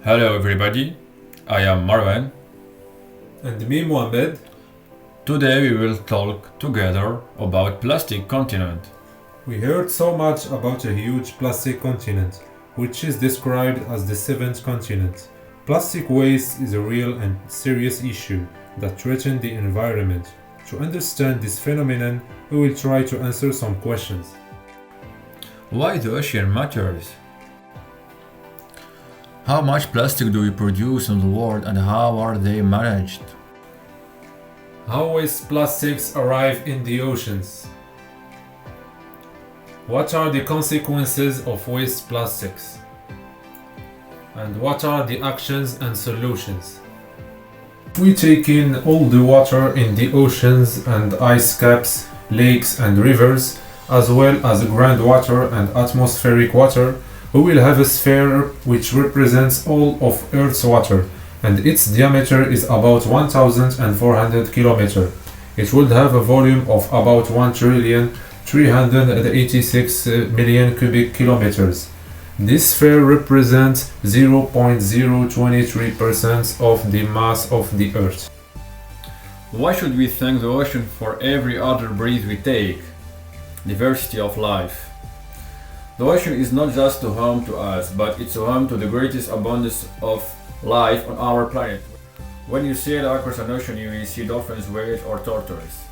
Hello everybody, I am Marwan. And me, Mohamed. Today we will talk together about plastic continent. We heard so much about a huge plastic continent, which is described as the seventh continent. Plastic waste is a real and serious issue that threatens the environment. To understand this phenomenon, we will try to answer some questions. Why the ocean matters? How much plastic do we produce in the world and how are they managed? How waste plastics arrive in the oceans? What are the consequences of waste plastics? And what are the actions and solutions? If we take in all the water in the oceans and ice caps, lakes and rivers, as well as groundwater and atmospheric water, we will have a sphere which represents all of Earth's water, and its diameter is about 1,400 kilometers. It would have a volume of about 1,386,000,000 cubic kilometers. This sphere represents 0.023% of the mass of the Earth. Why should we thank the ocean for every other breath we take? Diversity of life. The ocean is not just a home to us, but it's a home to the greatest abundance of life on our planet. When you sail across an ocean, you will see dolphins, whales, or tortoises.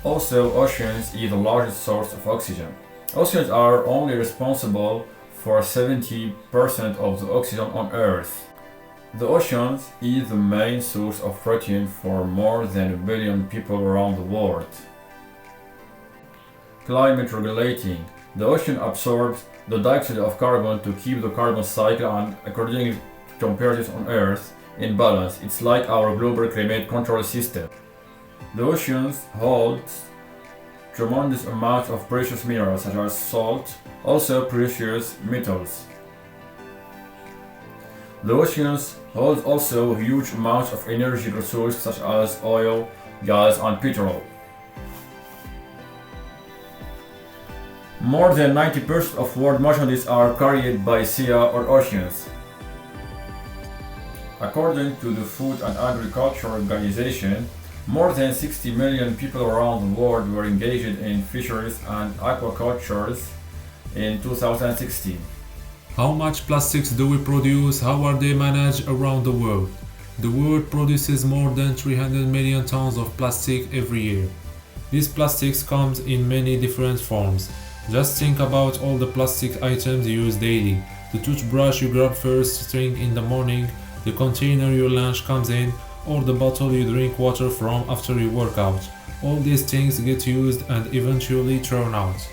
Also, oceans are the largest source of oxygen. Oceans are only responsible for 70% of the oxygen on Earth. The oceans is the main source of protein for more than 1 billion people around the world. Climate regulating. The ocean absorbs the dioxide of carbon to keep the carbon cycle and according to temperatures on Earth in balance. It's like our global climate control system. The oceans hold tremendous amounts of precious minerals such as salt, also precious metals. The oceans hold also huge amounts of energy resources such as oil, gas and petrol. More than 90% of world merchandise are carried by sea or oceans. According to the Food and Agriculture Organization, more than 60 million people around the world were engaged in fisheries and aquaculture in 2016. How much plastics do we produce? How are they managed around the world? The world produces more than 300 million tons of plastic every year. These plastics come in many different forms. Just think about all the plastic items you use daily. The toothbrush you grab first thing in the morning, the container your lunch comes in, or the bottle you drink water from after you work out. All these things get used and eventually thrown out.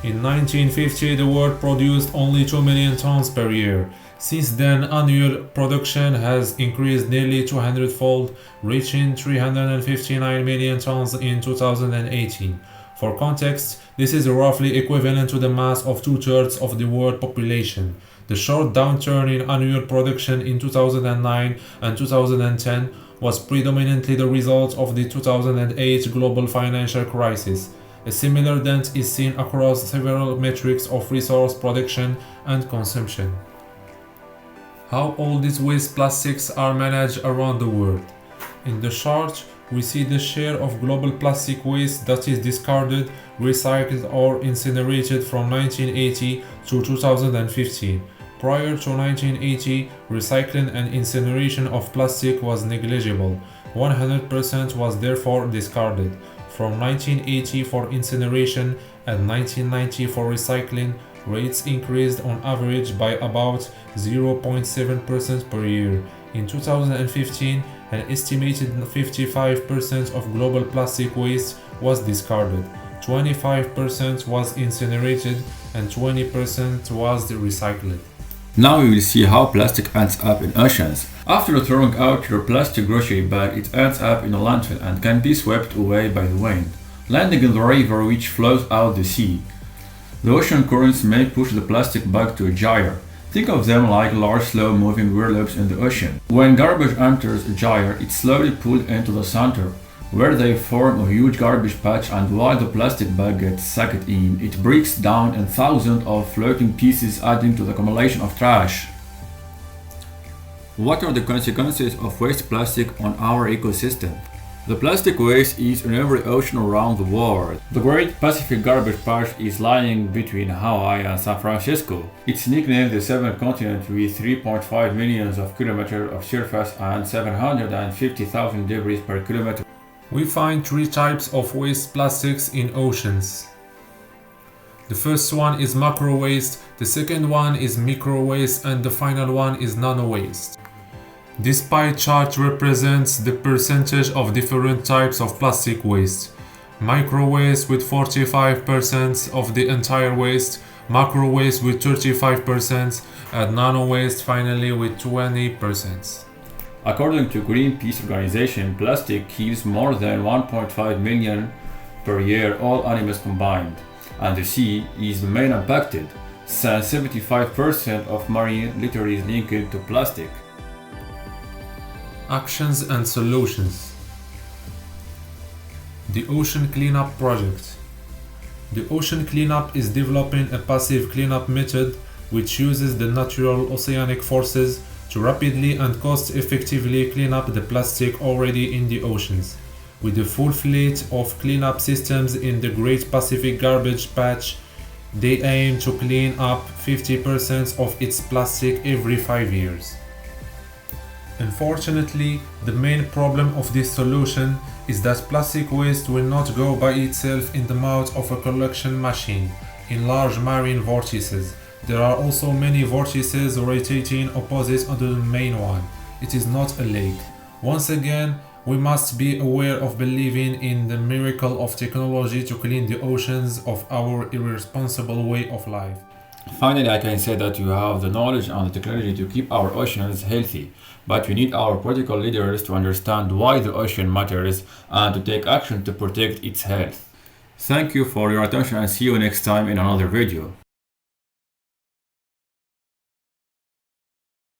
In 1950, the world produced only 2 million tons per year. Since then, annual production has increased nearly 200-fold, reaching 359 million tons in 2018. For context, this is roughly equivalent to the mass of 2/3 of the world population. The short downturn in annual production in 2009 and 2010 was predominantly the result of the 2008 global financial crisis. A similar dent is seen across several metrics of resource production and consumption. How all these waste plastics are managed around the world. In the chart, we see the share of global plastic waste that is discarded, recycled or incinerated from 1980 to 2015. Prior to 1980, recycling and incineration of plastic was negligible. 100% was therefore discarded. From 1980 for incineration and 1990 for recycling, rates increased on average by about 0.7% per year. In 2015, an estimated 55% of global plastic waste was discarded, 25% was incinerated, and 20% was recycled. Now we will see how plastic ends up in oceans. After throwing out your plastic grocery bag, it ends up in a landfill and can be swept away by the wind, landing in the river which flows out the sea. The ocean currents may push the plastic bag to a gyre. Think of them like large slow-moving whirlpools in the ocean. When garbage enters a gyre, it's slowly pulled into the center. where they form a huge garbage patch, and while the plastic bag gets sucked in, it breaks down in thousands of floating pieces, adding to the accumulation of trash. What are the consequences of waste plastic on our ecosystem? The plastic waste is in every ocean around the world. The Great Pacific Garbage Patch is lying between Hawaii and San Francisco. It's nicknamed the Seventh Continent with 3.5 million of kilometers of surface and 750,000 debris per kilometer. We find three types of waste plastics in oceans. The first one is macro waste, the second one is micro waste, and the final one is nano waste. This pie chart represents the percentage of different types of plastic waste. Micro waste with 45% of the entire waste, macro waste with 35%, and nano waste finally with 20%. According to Greenpeace organization, plastic kills more than 1.5 million per year, all animals combined, and the sea is the main impacted, since 75% of marine litter is linked to plastic. Actions and solutions. The Ocean Cleanup Project. The Ocean Cleanup is developing a passive cleanup method which uses the natural oceanic forces to rapidly and cost-effectively clean up the plastic already in the oceans. With a full fleet of cleanup systems in the Great Pacific Garbage Patch, they aim to clean up 50% of its plastic every 5 years. Unfortunately, the main problem of this solution is that plastic waste will not go by itself in the mouth of a collection machine in large marine vortices. There are also many vortices rotating opposite to the main one. It is not a lake. Once again, we must be aware of believing in the miracle of technology to clean the oceans of our irresponsible way of life. Finally, I can say that you have the knowledge and the technology to keep our oceans healthy, but we need our political leaders to understand why the ocean matters and to take action to protect its health. Thank you for your attention and see you next time in another video.